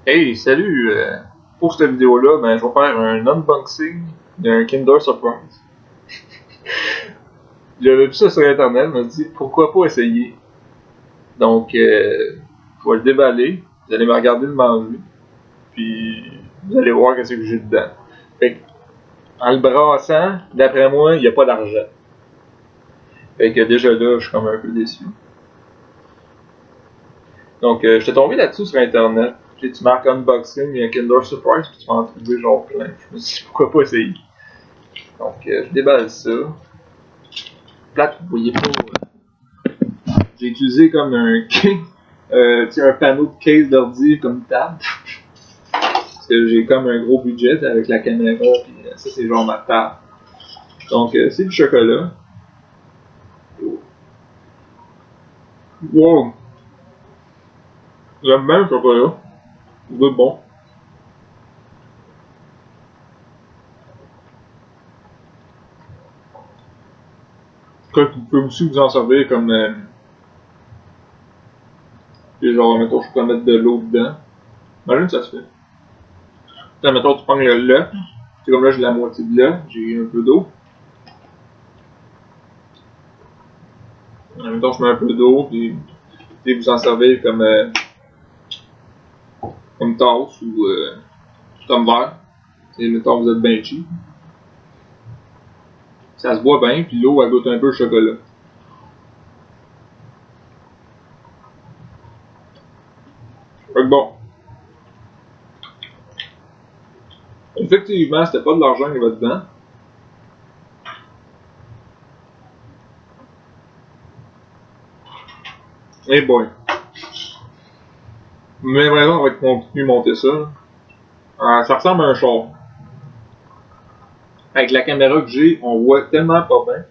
Hey, salut! Pour cette vidéo-là, je vais faire un unboxing d'un Kinder Surprise. J'avais vu ça sur internet, je me suis dit pourquoi pas essayer. Donc, je vais le déballer, vous allez me regarder le manger, puis vous allez voir qu'est-ce que j'ai dedans. Fait que, en le brassant, d'après moi, il n'y a pas d'argent. Fait que déjà là, je suis comme un peu déçu. Donc, j'étais tombé là-dessus sur internet. Puis tu marques unboxing, il y a un Kinder Surprise, puis tu vas en trouver genre plein. Je me suis dit pourquoi pas essayer. Donc, je déballe ça. Plate, vous voyez pas. J'ai utilisé comme un case, un panneau de case d'ordi comme table. Parce que j'ai comme un gros budget avec la caméra, puis ça c'est genre ma table. Donc c'est du chocolat. Wow! J'aime bien le chocolat. Il goûte bon. Vous pouvez aussi vous en servir comme genre mettons je peux mettre de l'eau dedans. Imagine ça se fait. Là, mettons tu prends le lait. C'est comme là j'ai la moitié de lait, j'ai un peu d'eau. En même temps je mets un peu d'eau, puis vous en servir comme tasse ou comme verre. Et mettons vous êtes bien cheap. Ça se boit bien, puis l'eau elle goûte un peu le chocolat. Fait que bon, effectivement, c'était pas de l'argent qu'il y avait dedans. Eh boy. Mais vraiment, on va continuer monter ça. Ça ressemble à un char. Avec la caméra que j'ai, on voit tellement pas bien.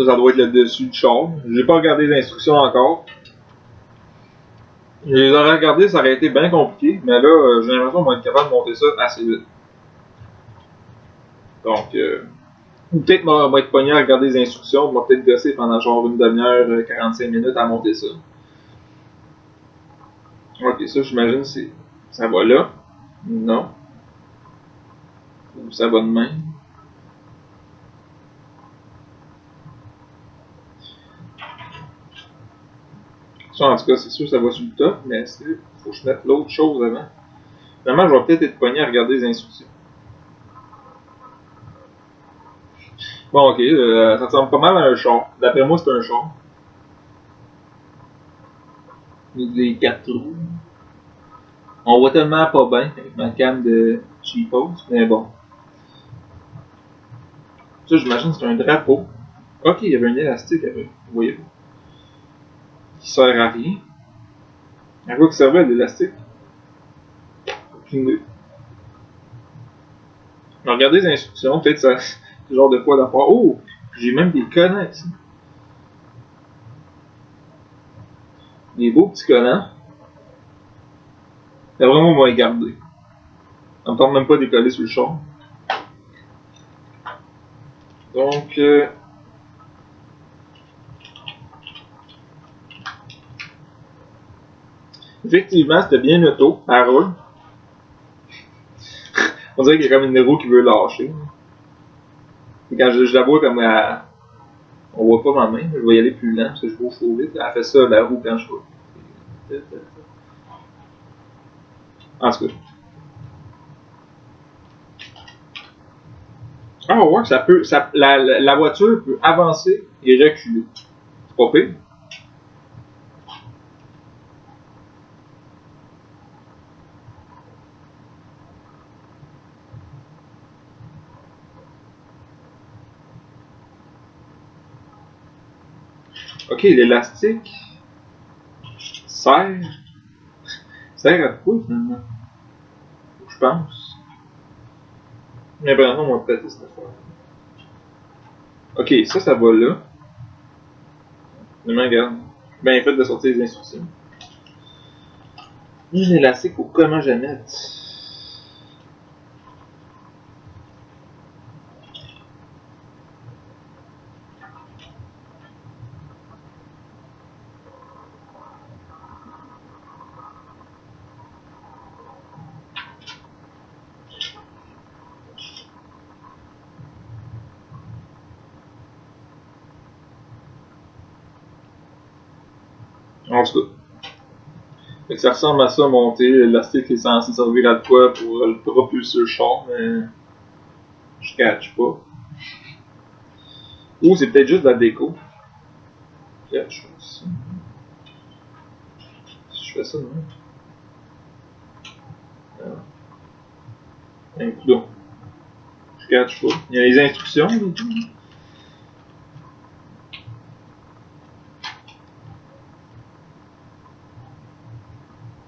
Ça doit être le dessus du char. J'ai pas regardé les instructions encore. Je les aurais regardées, ça aurait été bien compliqué. Mais là, j'ai l'impression qu'on va être capable de monter ça assez vite. Donc, ou peut-être moi être pogné à regarder les instructions, on va peut-être gosser pendant genre une demi-heure, 45 minutes à monter ça. Ok, ça j'imagine c'est. Ça va là. Non. Ou ça va de même. Ça, en tout cas, c'est sûr que ça va sur le top, mais il faut que je mette l'autre chose avant. Finalement, je vais peut-être être pogné à regarder les instructions. Bon, ok, ça ressemble pas mal à un char. D'après moi, c'est un char. Des 4 roues. On voit tellement pas bien avec ma cam de cheapos, mais bon. Ça, j'imagine que c'est un drapeau. Ok, il y avait un élastique après. Vous voyez pas. Qui sert à rien. À quoi que servait l'élastique? Aucune idée. Regardez les instructions, peut-être ça. Ce genre de quoi d'affaires. Oh! J'ai même des collants ici. Des beaux petits collants. Mais vraiment, on va les garder. Ça me tente même pas de décoller sur le char. Donc, effectivement, c'était bien auto. Elle roule. On dirait qu'il y a comme une roue qui veut lâcher. Et quand je la vois comme elle, on voit pas ma main, je vais y aller plus lent parce que je bouge trop vite. Elle fait ça, la roue, quand je roule. En tout cas. Ah ouais, ça peut. La voiture peut avancer et reculer. C'est pas pire. Ok, l'élastique sert. Sert à quoi finalement? Je pense. Mais vraiment, on va péter cette fois. Ok, ça va là. Mais regarde. Bien fait de sortir les instructions. L'élastique, faut comment je la mette? En tout cas. Fait que ça ressemble à ça monter. L'élastique est censé servir à de quoi pour le propulser le char, mais je catch pas. Ou c'est peut-être juste de la déco. Catch ça. Si je fais ça, non? Un coup d'eau. Je catch pas. Il y a les instructions.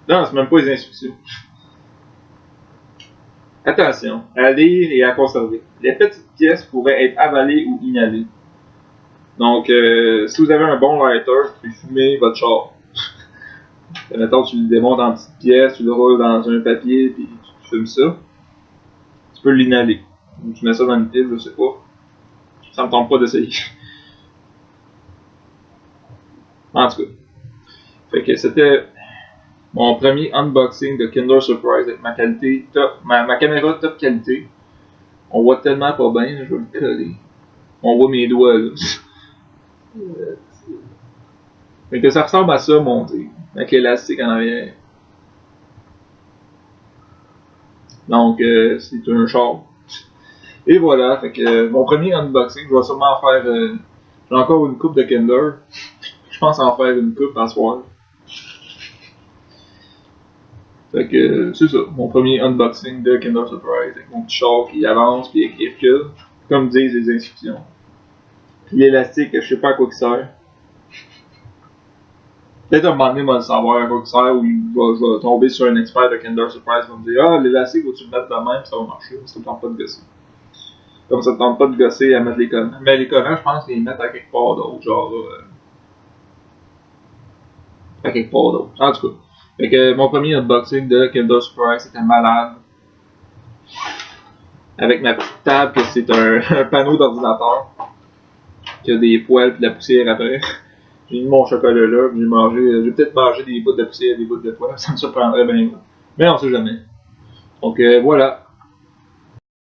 Non, c'est même pas les instructions. Attention, à lire et à conserver. Les petites pièces pourraient être avalées ou inhalées. Donc, si vous avez un bon lighter, vous pouvez fumer votre char. Mettons, tu le démontes en petites pièces, tu le roules dans un papier, puis tu fumes ça. Tu peux l'inhaler. Tu mets ça dans une pile, je sais pas. Ça me tente pas d'essayer. En tout cas. Fait que c'était mon premier unboxing de Kinder Surprise avec ma qualité top, ma caméra top qualité. On voit tellement pas bien, je vais le coller. On voit mes doigts là. Fait que ça ressemble à ça monté, avec l'élastique en arrière. Donc c'est un char. Et voilà, fait que mon premier unboxing, je vais sûrement en faire. J'ai encore une coupe de Kinder. Je pense en faire une coupe à soir. Fait que c'est ça, mon premier unboxing de Kinder Surprise avec mon petit char qui avance puis qui recule, comme disent les instructions. Puis l'élastique, je sais pas à quoi il sert. Peut-être à un moment donné, moi, le savoir à quoi il sert, ou je vais tomber sur un expert de Kinder Surprise qui va me dire ah, l'élastique, faut-tu le mettre de même, ça va marcher, ça ne tente pas de gosser. Comme ça ne tente pas de gosser à mettre les collants. Mais les collants, je pense qu'ils les mettent à quelque part d'autre, genre à quelque part d'autre. En tout cas. Fait que mon premier unboxing de Kinder Surprise, c'était malade. Avec ma petite table, que c'est un panneau d'ordinateur. Qui a des poils et de la poussière après. J'ai mis mon chocolat là, j'ai peut-être mangé des bouts de poussière et des bouts de poils, ça me surprendrait bien. Mais on sait jamais. Donc voilà.